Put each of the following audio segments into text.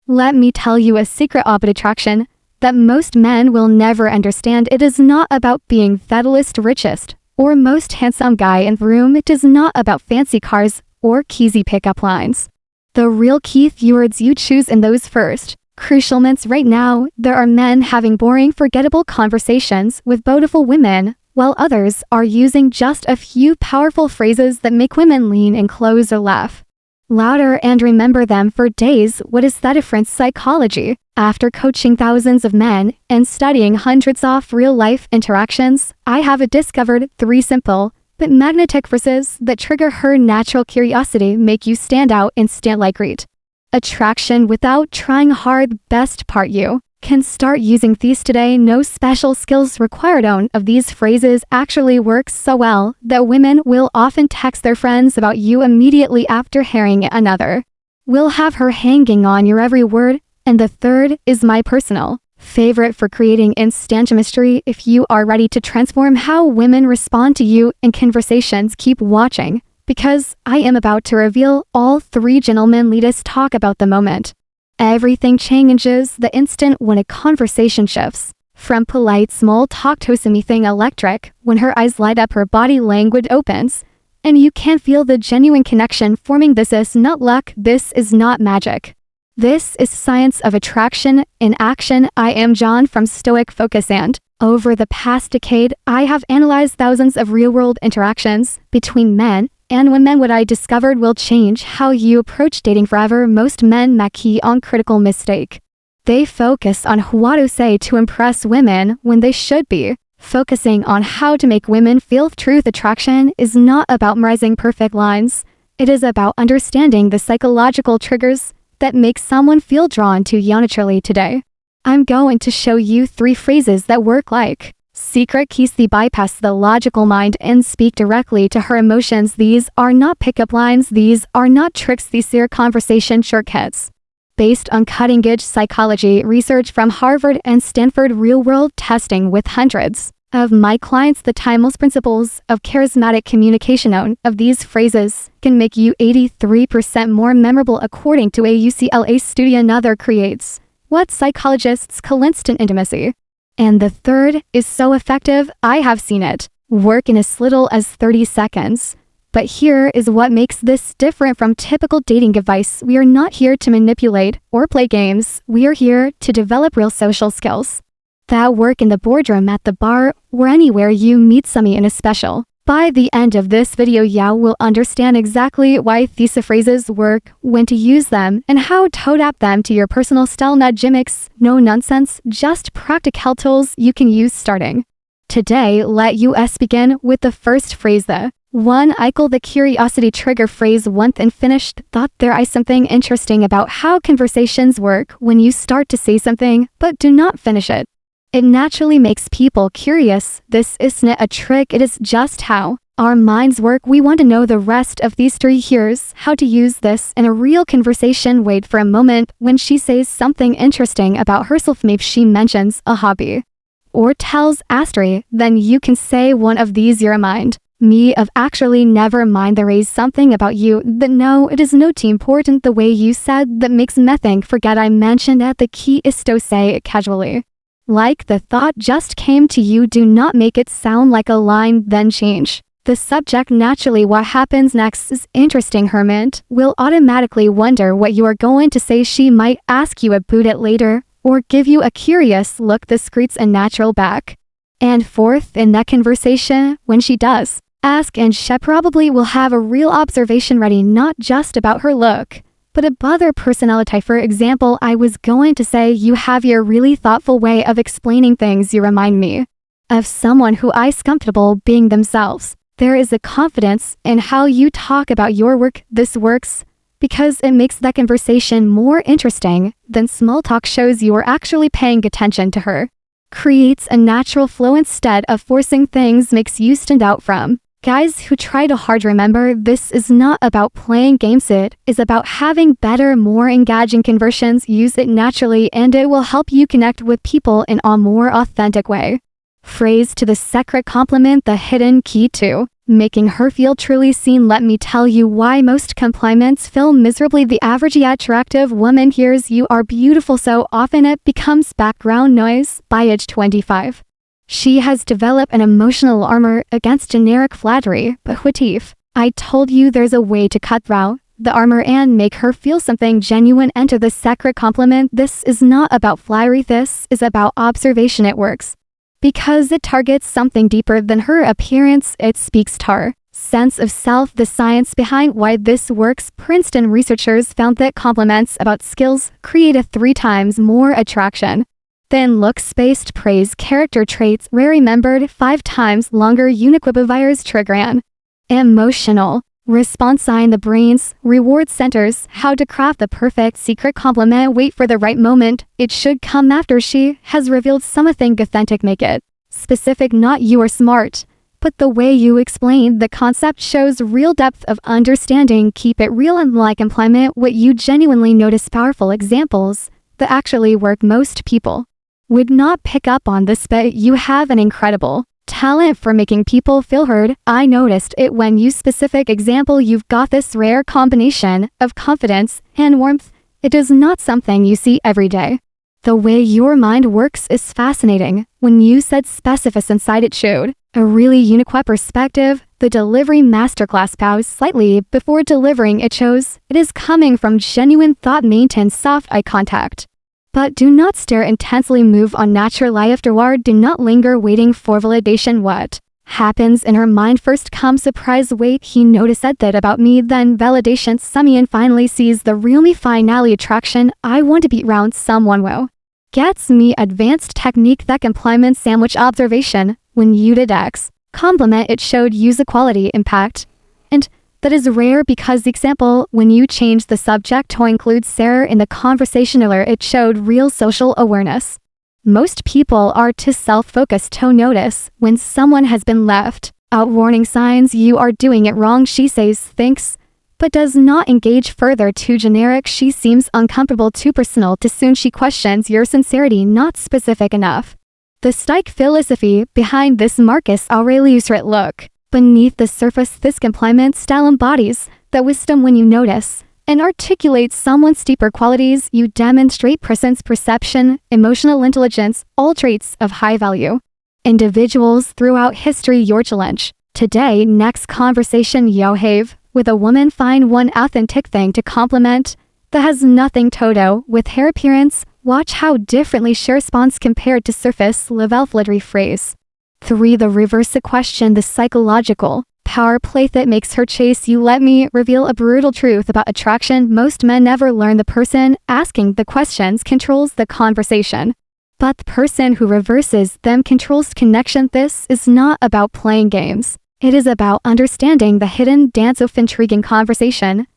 Let me tell you a secret about attraction that most men will never understand. It is not about being fatalist richest or most handsome guy in the room. It is not about fancy cars or cheesy pickup lines. The real key words you choose in those first crucial moments. Right now, there are men having boring, forgettable conversations with beautiful women, while others are using just a few powerful phrases that make women lean in close or laugh louder and remember them for days. What is that difference? Psychology. After coaching thousands of men and studying hundreds of real-life interactions, I have discovered 3 simple but magnetic phrases that trigger her natural curiosity, make you stand out instantly. Great attraction without trying hard. Best part, you can start using these today. No special skills required. One of these phrases actually works so well that women will often text their friends about you immediately after hearing it. Another will have her hanging on your every word. And the third is my personal favorite for creating instant chemistry. If you are ready to transform how women respond to you in conversations, keep watching, because I am about to reveal all 3 gentlemen. Let's talk about the moment everything changes, the instant when a conversation shifts from polite small talk to something electric. When her eyes light up, her body language opens, and you can feel the genuine connection forming. This is not luck. This is not magic. This is science of attraction in action. I am John from Stoic Focus, and over the past decade, I have analyzed thousands of real-world interactions between men and women. What I discovered will change how you approach dating forever. Most men make key on critical mistake. They focus on what to say to impress women when they should be focusing on how to make women feel. Truth attraction is not about memorizing perfect lines. It is about understanding the psychological triggers that make someone feel drawn to you naturally. Today, I'm going to show you 3 phrases that work like secret keys. They bypass the logical mind and speak directly to her emotions. These are not pickup lines. These are not tricks. These are conversation shortcuts. Based on cutting-edge psychology research from Harvard and Stanford, real-world testing with hundreds of my clients, the timeless principles of charismatic communication. One of these phrases can make you 83% more memorable according to a UCLA study. Another creates what psychologists call instant intimacy. And the third is so effective, I have seen it work in as little as 30 seconds. But here is what makes this different from typical dating advice. We are not here to manipulate or play games. We are here to develop real social skills that work in the boardroom, at the bar, or anywhere you meet someone in a special. By the end of this video, you will understand exactly why these phrases work, when to use them, and how to adapt them to your personal style. Not gimmicks, no nonsense, just practical tools you can use starting today. Let us begin with the first phrase. The 1 I call the curiosity trigger phrase. Once and finished thought, there is something interesting about how conversations work when you start to say something but do not finish it. It naturally makes people curious. This isn't a trick, it is just how our minds work. We want to know the rest of these 3. Here's how to use this in a real conversation. Wait for a moment. When she says something interesting about herself, maybe she mentions a hobby or tells a story, then you can say one of these. Your mind me of actually never mind. There is something about you that no, it is not important. The way you said that makes me think. Forget I mentioned it. The key is to say it casually, like the thought just came to you. Do not make it sound like a line, then change the subject naturally. What happens next is interesting. Her mind will automatically wonder what you are going to say. She might ask you about it later or give you a curious look. This creates a natural back and forth in that conversation. When she does ask, and she probably will have a real observation ready, not just about her look, but about their personality. For example, I was going to say, you have your really thoughtful way of explaining things. You remind me of someone who is comfortable being themselves. There is a confidence in how you talk about your work. This works because it makes that conversation more interesting than small talk. Shows you are actually paying attention to her. Creates a natural flow instead of forcing things. Makes you stand out from guys who try to hard. Remember, this is not about playing games. It is about having better, more engaging conversations. Use it naturally and it will help you connect with people in a more authentic way. Phrase to the secret compliment. The hidden key to making her feel truly seen. Let me tell you why most compliments fail miserably. The average yet attractive woman hears "you are beautiful" so often it becomes background noise. By age 25, she has developed an emotional armor against generic flattery. But what if I told you there's a way to cut through the armor and make her feel something genuine? Enter the sacred compliment. This is not about flattery, this is about observation. It works because it targets something deeper than her appearance. It speaks to her sense of self. The science behind why this works: Princeton researchers found that compliments about skills create a 3 times more attraction than looks-based praise. Character traits were remembered 5 times longer. Uniquibivires trigger an emotional response in the brain's reward centers. How to craft the perfect secret compliment: wait for the right moment. It should come after she has revealed something authentic. Make it specific, not "you are smart," but the way you explain the concept shows real depth of understanding. Keep it real and like compliment what you genuinely notice. Powerful examples that actually work. Most people would not pick up on this, but you have an incredible talent for making people feel heard. I noticed it when you specific example. You've got this rare combination of confidence and warmth. It is not something you see every day. The way your mind works is fascinating. When you said specific inside, it showed a really unique perspective. The delivery masterclass bows slightly before delivering. It shows it is coming from genuine thought. Maintain soft eye contact, but do not stare intensely. Move on naturally afterward. Do not linger waiting for validation. What happens in her mind first comes surprise. Wait, he noticed that about me, then validation. Simeon finally sees the real me. Finally attraction. I want to be around someone who gets me. Advanced technique. That compliment sandwich observation. When you did X compliment, it showed use equality impact, and that is rare because the example when you change the subject to include Sarah in the conversation earlier, it showed real social awareness. Most people are too self-focused to notice when someone has been left out. Warning signs: you are doing it wrong. She says thanks, but does not engage further. Too generic. She seems uncomfortable. Too personal. Too soon. She questions your sincerity. Not specific enough. The Stoic philosophy behind this Marcus Aurelius wrote, look beneath the surface. This compliment style embodies the wisdom. When you notice and articulate someone's deeper qualities, you demonstrate presence, perception, emotional intelligence, all traits of high value individuals throughout history. Your challenge today: next conversation you have with a woman, find one authentic thing to compliment that has nothing to do with her appearance. Watch how differently she responds compared to surface level flattery phrase. 3. The reverse question: the psychological power play that makes her chase you. Let me reveal a brutal truth about attraction. Most men never learn the person asking the questions controls the conversation, but the person who reverses them controls connection. This is not about playing games. It is about understanding the hidden dance of intriguing conversation.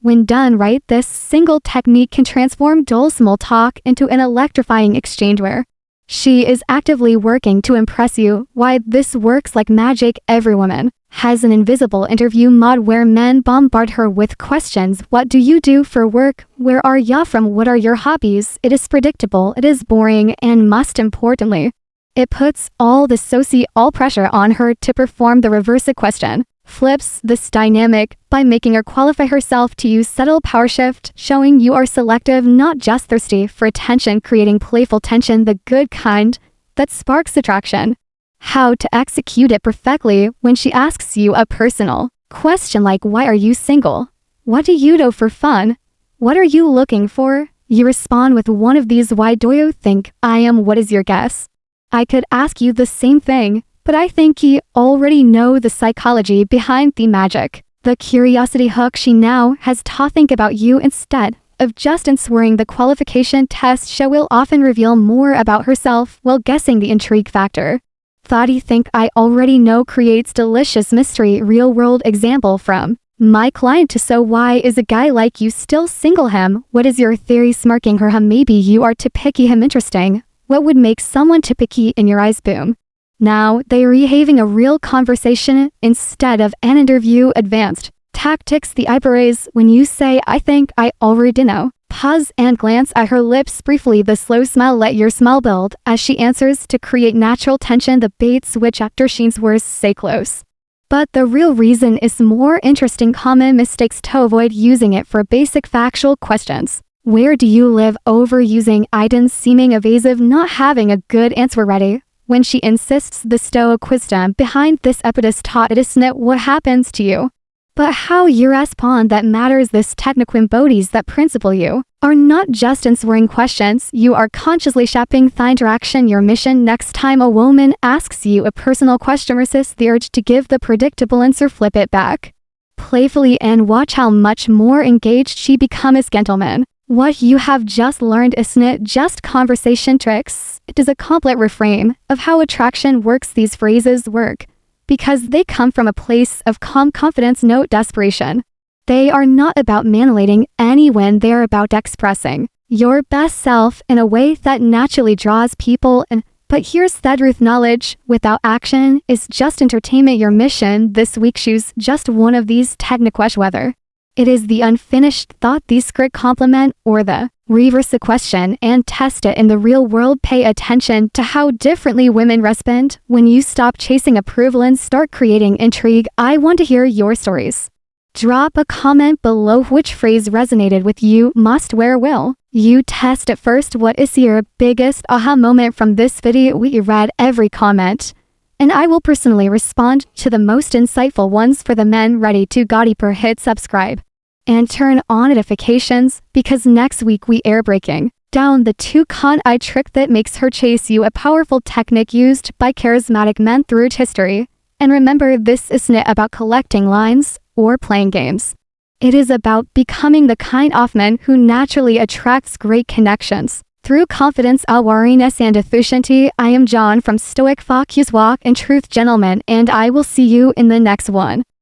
When done right, this single technique can transform dull small talk into an electrifying exchange where she is actively working to impress you. Why this works like magic: every woman has an invisible interview mod where men bombard her with questions. What do you do for work? Where are ya from? What are your hobbies? It is predictable, it is boring, and most importantly, it puts all the all pressure on her to perform. The reverse question flips this dynamic by making her qualify herself to use subtle power shift, showing you are selective, not just thirsty for attention, creating playful tension, the good kind that sparks attraction. How to execute it perfectly: when she asks you a personal question like why are you single? What do you do for fun? What are you looking for? You respond with one of these: why do you think I am? What is your guess? I could ask you the same thing, but I think you already know the psychology behind the magic. The curiosity hook: she now has to think about you instead of just answering the qualification test. She will often reveal more about herself while guessing the intrigue factor. Thought you think I already know creates delicious mystery. Real world example from my client: so why is a guy like you still single? Him. What is your theory? Smirking her. Maybe you are too picky. Him. Interesting. What would make someone too picky in your eyes? Boom. Now they are having a real conversation instead of an interview. Advanced tactics: the eyebrows. When you say I think I already know, pause and glance at her lips briefly. The slow smile: let your smile build as she answers to create natural tension. The bait switch after Sheen's words: stay close But the real reason is more interesting. Common mistakes to avoid: using it for basic factual questions. Where do you live? Overusing items, seeming evasive, not having a good answer ready. When she insists, the Stoic wisdom behind this episode taught it isn't what happens to you, but how you respond that matters. This technique embodies that principle. You are not just answering questions, you are consciously shaping the interaction. Your mission: next time a woman asks you a personal question, resist the urge to give the predictable answer. Flip it back playfully and watch how much more engaged she becomes. Gentlemen, what you have just learned isn't just conversation tricks, it is a complete reframe of how attraction works. These phrases work because they come from a place of calm confidence, no desperation. They are not about manipulating anyone, they are about expressing your best self in a way that naturally draws people in. But here's the truth: knowledge without action is just entertainment. Your mission this week: choose just one of these techniques, whether it is the unfinished thought, the script compliment, or the reverse question, and test it in the real world. Pay attention to how differently women respond when you stop chasing approval and start creating intrigue. I want to hear your stories. Drop a comment below. Which phrase resonated with you most? Where will you test it first? What is your biggest aha moment from this video? We read every comment, and I will personally respond to the most insightful ones. For the men ready to go deeper, hit subscribe and turn on notifications, because next week we are breaking down the two-con eye trick that makes her chase you, a powerful technique used by charismatic men throughout history. And remember, this isn't about collecting lines or playing games. It is about becoming the kind of man who naturally attracts great connections through confidence, awareness, and efficiency. I am John from Stoic Focus Walk and Truth, gentlemen, and I will see you in the next one.